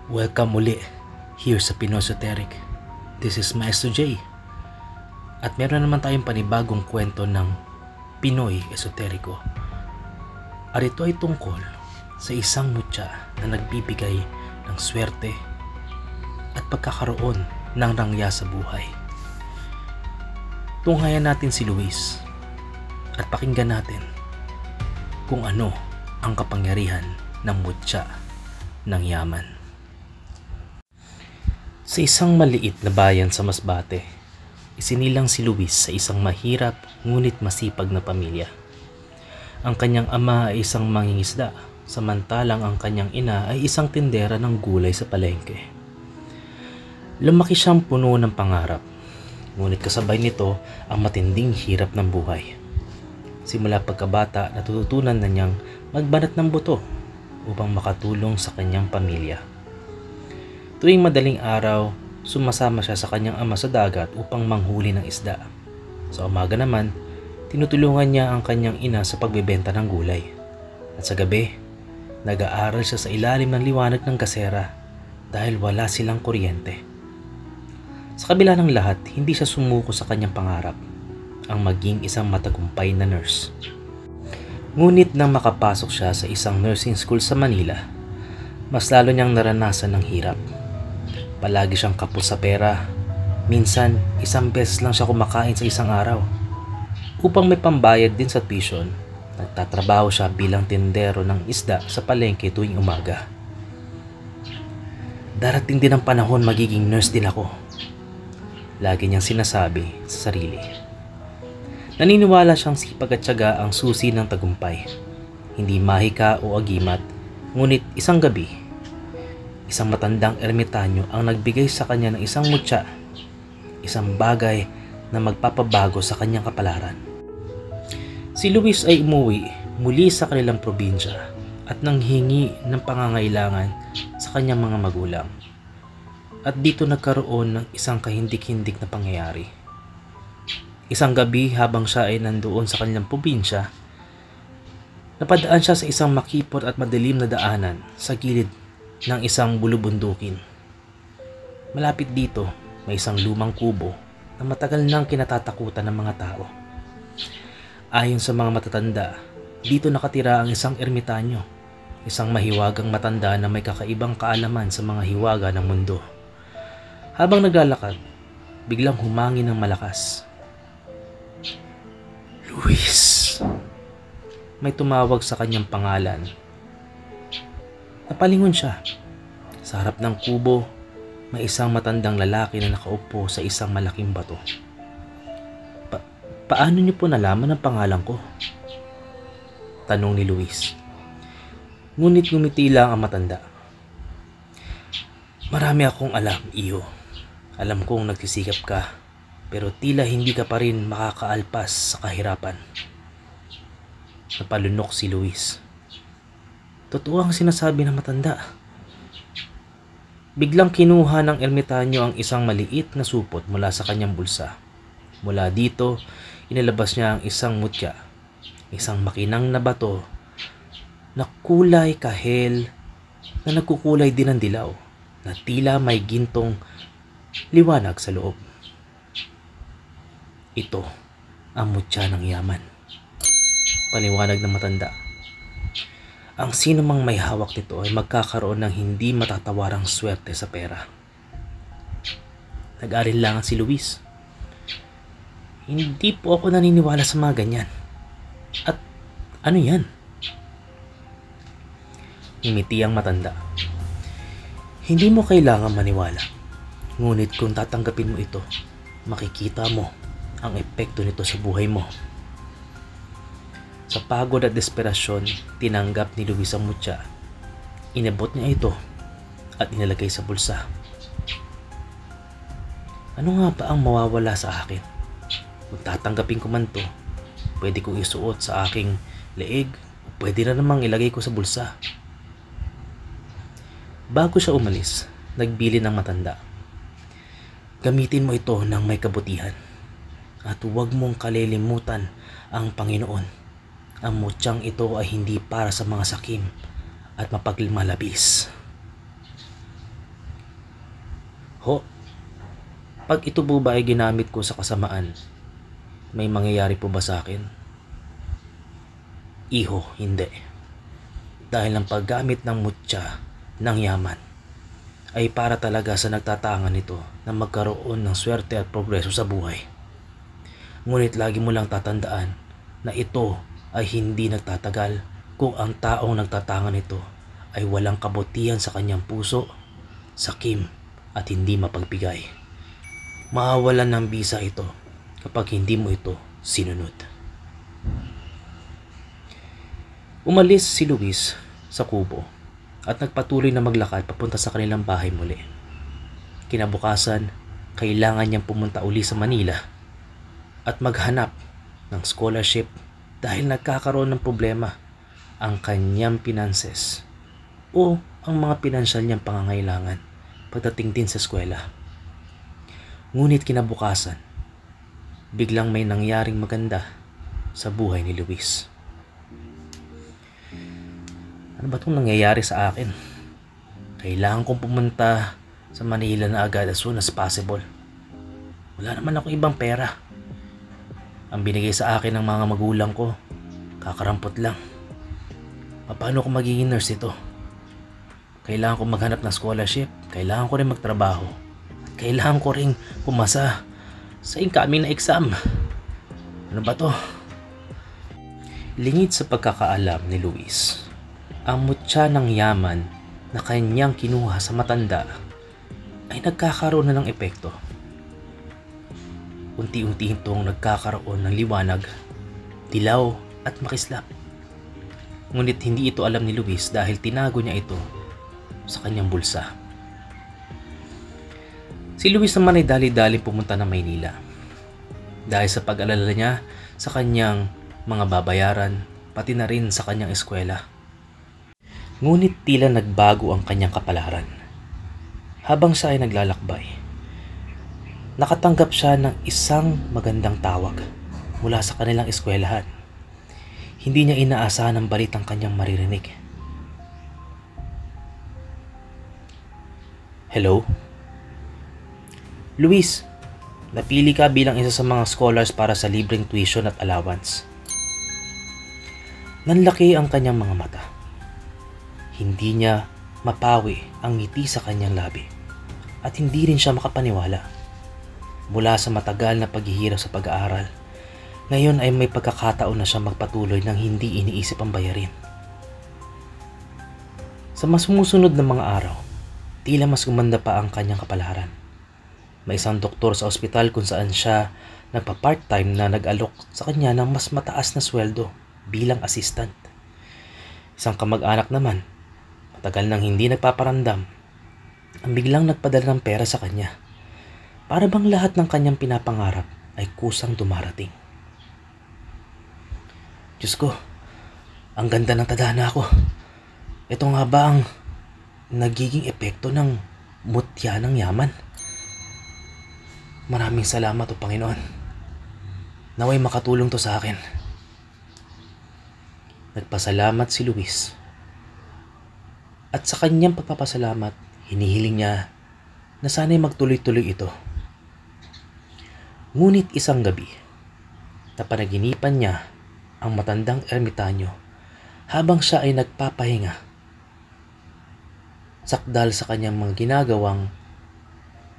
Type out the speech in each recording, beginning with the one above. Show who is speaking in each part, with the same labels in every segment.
Speaker 1: Welcome uli here sa Pinoy Esoteric. This is Maestro J. At meron naman tayong panibagong kwento ng Pinoy Esoteriko. At ito ay tungkol sa isang mutya na nagbibigay ng swerte at pagkakaroon ng rangya sa buhay. Tunghayan natin si Luis at pakinggan natin kung ano ang kapangyarihan ng mutya ng yaman. Sa isang maliit na bayan sa Masbate, isinilang si Luis sa isang mahirap ngunit masipag na pamilya. Ang kanyang ama ay isang mangingisda, samantalang ang kanyang ina ay isang tindera ng gulay sa palengke. Lumaki siyang puno ng pangarap, ngunit kasabay nito ang matinding hirap ng buhay. Simula pagkabata, natututunan na niyang magbanat ng buto upang makatulong sa kanyang pamilya. Tuwing madaling araw, sumasama siya sa kanyang ama sa dagat upang manghuli ng isda. Sa umaga naman, tinutulungan niya ang kanyang ina sa pagbebenta ng gulay. At sa gabi, nag-aaral siya sa ilalim ng liwanag ng kasera dahil wala silang kuryente. Sa kabila ng lahat, hindi siya sumuko sa kanyang pangarap, ang maging isang matagumpay na nurse. Ngunit nang makapasok siya sa isang nursing school sa Manila, mas lalo niyang naranasan ng hirap. Palagi siyang kapos sa pera. Minsan, isang beses lang siya kumakain sa isang araw. Upang may pambayad din sa tuition, nagtatrabaho siya bilang tindero ng isda sa palengke tuwing umaga. Darating din ang panahon magiging nurse din ako, lagi niyang sinasabi sa sarili. Naniniwala siyang sipag at tiyaga ang susi ng tagumpay. Hindi mahika o agimat, ngunit isang gabi, isang matandang ermitanyo ang nagbigay sa kanya ng isang mutya, isang bagay na magpapabago sa kanyang kapalaran. Si Luis ay umuwi muli sa kanilang probinsya at nanghingi ng pangangailangan sa kanyang mga magulang. At dito nagkaroon ng isang kahindik-hindik na pangyayari. Isang gabi habang siya ay nandoon sa kanilang probinsya, napadaan siya sa isang makipot at madilim na daanan sa gilid ng isang bulubundukin. Malapit dito, may isang lumang kubo na matagal nang kinatatakutan ng mga tao. Ayon sa mga matatanda, dito nakatira ang isang ermitanyo, isang mahiwagang matanda na may kakaibang kaalaman sa mga hiwaga ng mundo. Habang naglalakad, biglang humangin ng malakas. Luis! May tumawag sa kanyang pangalan. Napalingon siya. Sa harap ng kubo, may isang matandang lalaki na nakaupo sa isang malaking bato. Paano niyo po nalaman ang pangalan ko? Tanong ni Luis. Ngunit ngumiti lang ang matanda. Marami akong alam, iyo. Alam kong nagsisikap ka, pero tila hindi ka pa rin makakaalpas sa kahirapan. Napalunok si Luis. Totoo ang sinasabi ng matanda. Biglang kinuha ng ermitanyo ang isang maliit na supot mula sa kanyang bulsa. Mula dito, inilabas niya ang isang mutya, isang makinang na bato na kulay kahel na nagkukulay din ng dilaw, na tila may gintong liwanag sa loob. Ito ang mutya ng yaman. Paliwanag ng matanda. Ang sino mang may hawak nito ay magkakaroon ng hindi matatawarang swerte sa pera. Nag-alinlangan si Luis. Hindi po ako naniniwala sa mga ganyan. At ano yan? Ngumiti ang matanda. Hindi mo kailangan maniwala. Ngunit kung tatanggapin mo ito, makikita mo ang epekto nito sa buhay mo. Sa pagod at desperasyon, tinanggap ni Luis ang mutya. Inabot niya ito at inilagay sa bulsa. Ano nga ba ang mawawala sa akin? Kung tatanggapin ko man to, pwede kong isuot sa aking leeg o pwede na namang ilagay ko sa bulsa. Bago siya umalis, nagbili ng matanda. Gamitin mo ito ng may kabutihan at huwag mong kalilimutan ang Panginoon. Ang mutyang ito ay hindi para sa mga sakim at mapagmalabis. Ho, pag ito po ba ay ginamit ko sa kasamaan, may mangyayari po ba sa akin? Iho, hindi. Dahil ang paggamit ng mutya ng yaman ay para talaga sa nagtatangan nito na magkaroon ng swerte at progreso sa buhay. Ngunit lagi mo lang tatandaan na ito ay hindi nagtatagal kung ang taong nagtatangan nito ay walang kabutihan sa kanyang puso, sakim at hindi mapagbigay. Mawawalan ng bisa ito kapag hindi mo ito sinunod. Umalis si Luis sa kubo at nagpatuloy na maglakad papunta sa kanilang bahay muli. Kinabukasan, kailangan niyang pumunta uli sa Manila at maghanap ng scholarship dahil nagkakaroon ng problema ang kanyang finances o ang mga pinansyal niyang pangangailangan pagdating din sa eskwela. Ngunit kinabukasan, biglang may nangyaring maganda sa buhay ni Luis. Ano ba itong nangyayari sa akin? Kailangan kong pumunta sa Manila na agad as soon as possible. Wala naman akong ibang pera. Ang binigay sa akin ng mga magulang ko, kakarampot lang. Paano ko magiging nurse ito? Kailangan ko maghanap ng scholarship, kailangan ko rin magtrabaho, at kailangan ko rin pumasa sa incoming na exam. Ano ba to? Lingid sa pagkakaalam ni Luis, ang mutya ng yaman na kanyang kinuha sa matanda ay nagkakaroon na ng epekto. Unti-unti itong nagkakaroon ng liwanag, dilaw at makislap. Ngunit hindi ito alam ni Luis dahil tinago niya ito sa kanyang bulsa. Si Luis naman ay dali-dali pumunta ng Maynila dahil sa pag-alala niya sa kanyang mga babayaran pati na rin sa kanyang eskwela. Ngunit tila nagbago ang kanyang kapalaran. Habang siya ay naglalakbay, nakatanggap siya ng isang magandang tawag mula sa kanilang eskwelahan. Hindi niya inaasahan ang balitang kanyang maririnig. Hello? Luis, napili ka bilang isa sa mga scholars para sa libreng tuition at allowance. Nanlaki ang kanyang mga mata. Hindi niya mapawi ang ngiti sa kanyang labi at hindi rin siya makapaniwala. Mula sa matagal na paghihirap sa pag-aaral, ngayon ay may pagkakataon na siya magpatuloy ng hindi iniisip ang bayarin. Sa mas sumusunod na mga araw, tila mas gumanda pa ang kanyang kapalaran. May isang doktor sa ospital kung saan siya nagpa-part-time na nag-alok sa kanya ng mas mataas na sweldo bilang assistant. Isang kamag-anak naman, matagal nang hindi nagpaparamdam, ang biglang nagpadala ng pera sa kanya. Para bang lahat ng kanyang pinapangarap ay kusang dumarating. Diyos ko, ang ganda ng tadhana ko. Ito nga ba ang nagiging epekto ng mutya ng yaman? Maraming salamat o Panginoon. Naway makatulong to sa akin. Nagpasalamat si Luis. At sa kanyang pagpapasalamat, hinihiling niya na sana'y magtuloy-tuloy ito. Ngunit isang gabi, napanaginipan niya ang matandang ermitanyo habang siya ay nagpapahinga. Sakdal sa kanyang mga ginagawang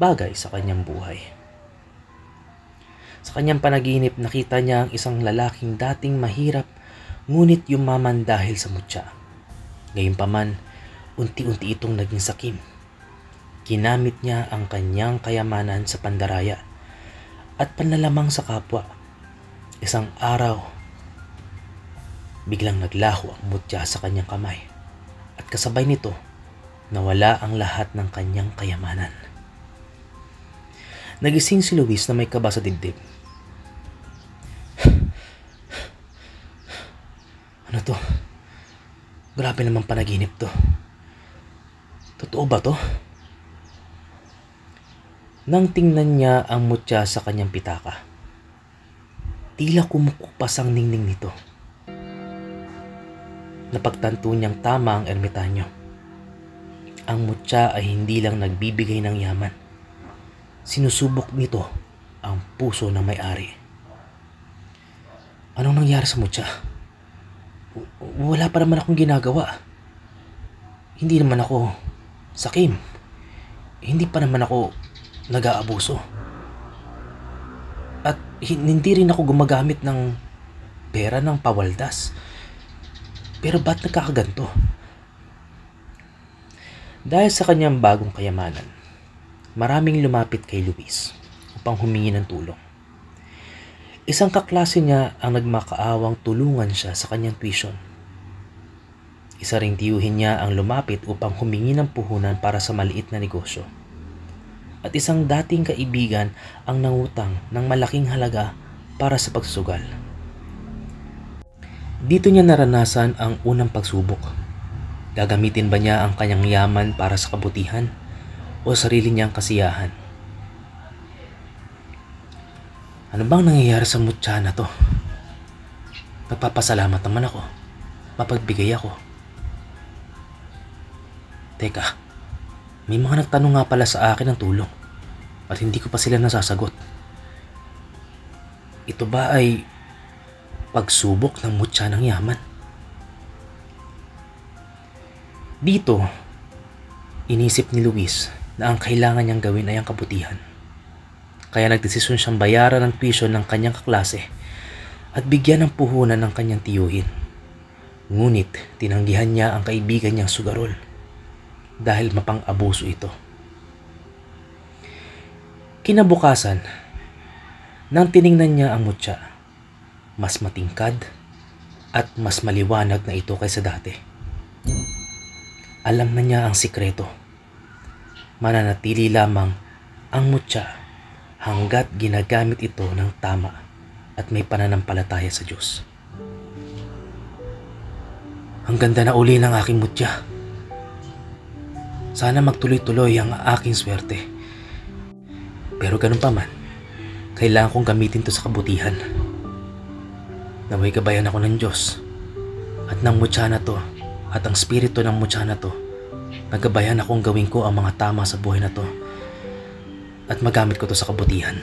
Speaker 1: bagay sa kanyang buhay. Sa kanyang panaginip, nakita niya ang isang lalaking dating mahirap ngunit yumaman dahil sa mutya. Gayunpaman, unti-unti itong naging sakim. Ginamit niya ang kanyang kayamanan sa pandaraya at panlalamang sa kapwa. Isang araw, biglang naglaho ang mutya sa kanyang kamay at kasabay nito, nawala ang lahat ng kanyang kayamanan. Nagising si Luis na may kaba sa dibdib. Ano to? Grabe naman panaginip to. Totoo ba to? Nang tingnan niya ang mutya sa kanyang pitaka, tila kumukupas ang ningning nito. Napagtanto niyang tama ang ermitanyo. Ang mutya ay hindi lang nagbibigay ng yaman. sinusubok nito ang puso ng may-ari. Anong nangyari sa mutya? Wala pa naman akong ginagawa. Hindi naman ako sakim. Hindi pa naman ako nag-aabuso. At hindi rin ako gumagamit ng pera ng pawaldas. Pero ba't nagkakaganto? Dahil sa kanyang bagong kayamanan, maraming lumapit kay Luis upang humingi ng tulong. Isang kaklase niya ang nagmakaawang tulungan siya sa kanyang tuition. Isa ring tiyuhin niya ang lumapit upang humingi ng puhunan para sa maliit na negosyo. At isang dating kaibigan ang nangutang ng malaking halaga para sa pagsusugal. Dito niya naranasan ang unang pagsubok. Gagamitin ba niya ang kanyang yaman para sa kabutihan o sarili niyang kasiyahan? Ano bang nangyayari sa mutya na to? Nagpapasalamat naman ako. Mapagbigay ako. Teka, may mga nagtanong nga pala sa akin ng tulong at hindi ko pa sila nasasagot. Ito ba ay pagsubok ng mutya ng yaman? Dito, inisip ni Luis na ang kailangan niyang gawin ay ang kabutihan. Kaya nagdesisyon siyang bayaran ng tuition ng kanyang kaklase at bigyan ng puhunan ng kanyang tiyuhin. Ngunit tinanggihan niya ang kaibigan niyang sugarol dahil mapang-abuso ito. Kinabukasan, nang tiningnan niya ang mutya, mas matingkad at mas maliwanag na ito kaysa dati. Alam na niya ang sikreto. Mananatili lamang ang mutya hanggat ginagamit ito ng tama at may pananampalataya sa Diyos. Ang ganda na uli ng aking mutya. Sana magtuloy-tuloy ang aking swerte. Pero ganun pa man, kailangan kong gamitin to sa kabutihan. Naway gabayan ako ng Diyos at ng mutya na to at ang spirito ng mutya na to. Nagabayan akong gawin ko ang mga tama sa buhay na to at magamit ko to sa kabutihan.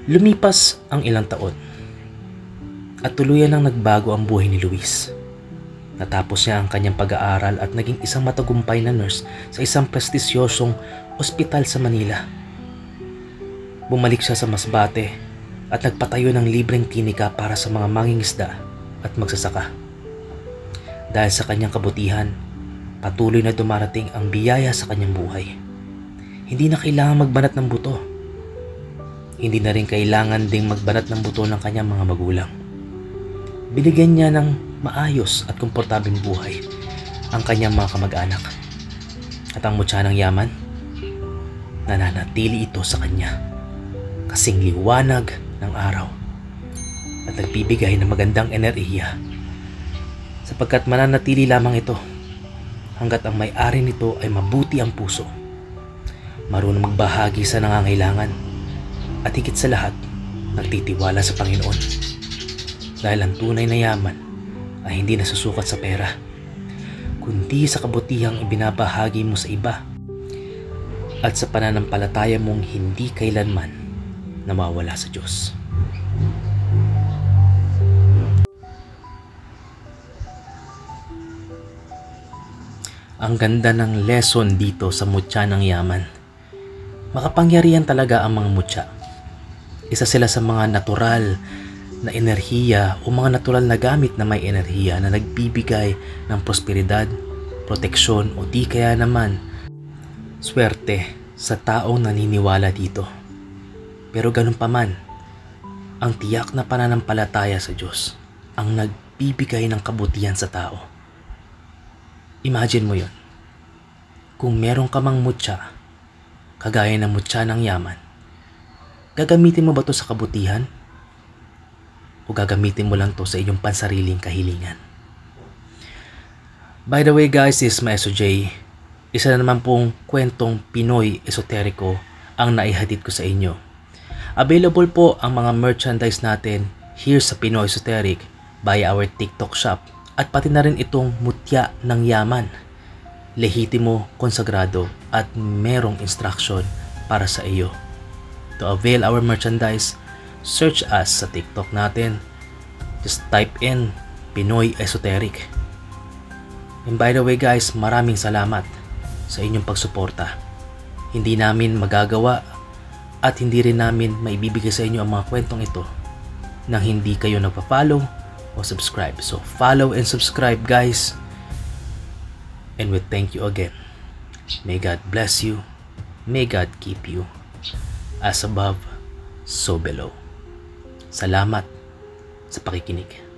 Speaker 1: Lumipas ang ilang taon at tuluyan nang nagbago ang buhay ni Luis. Natapos niya ang kanyang pag-aaral at naging isang matagumpay na nurse sa isang prestisyosong ospital sa Manila. Bumalik siya sa Masbate at nagpatayo ng libreng klinika para sa mga mangingisda at magsasaka. Dahil sa kanyang kabutihan, patuloy na dumarating ang biyaya sa kanyang buhay. Hindi na kailangan magbanat ng buto. Hindi na rin kailangan ding magbanat ng buto ng kanyang mga magulang. Binigyan niya ng maayos at komportableng buhay ang kanyang mga kamag-anak. At ang mutya ng yaman, nananatili ito sa kanya kasing liwanag ng araw at nagbibigay ng magandang enerhiya sapagkat mananatili lamang ito hanggat ang may-ari nito ay mabuti ang puso, marunong magbahagi sa nangangailangan at higit sa lahat nagtitiwala sa Panginoon. Dahil ang tunay na yaman ay hindi nasusukat sa pera, kundi sa kabutihang ibinabahagi mo sa iba at sa pananampalataya mong hindi kailanman nawawala sa Diyos. Ang ganda ng lesson dito sa mutya ng yaman. Makapangyarihan talaga ang mga mutya. Isa sila sa mga natural na enerhiya o mga natural na gamit na may enerhiya na nagbibigay ng prosperidad, proteksyon o di kaya naman swerte sa taong naniniwala dito. Pero ganun pa man, ang tiyak na pananampalataya sa Diyos ang nagbibigay ng kabutihan sa tao. Imagine mo yon. Kung meron ka mang mutya, kagaya ng mutya ng yaman, gagamitin mo ba to sa kabutihan? O gagamitin mo lang to sa iyong pansariling kahilingan? By the way guys, this is Maestro J. Isa na naman pong kwentong Pinoy esoteriko ang naihatid ko sa inyo. Available po ang mga merchandise natin here sa Pinoy Esoteric via our TikTok shop. At pati na rin itong mutya ng yaman, lehitimo, konsagrado at merong instruction para sa iyo. To avail our merchandise, search us sa TikTok natin. Just type in Pinoy Esoteric. And by the way guys, maraming salamat sa inyong pagsuporta. Hindi namin magagawa at hindi rin namin maibibigay sa inyo ang mga kwentong ito nang hindi kayo nagpa-follow o subscribe. So follow and subscribe guys. And we thank you again. May God bless you. May God keep you. As above, so below. Salamat sa pakikinig.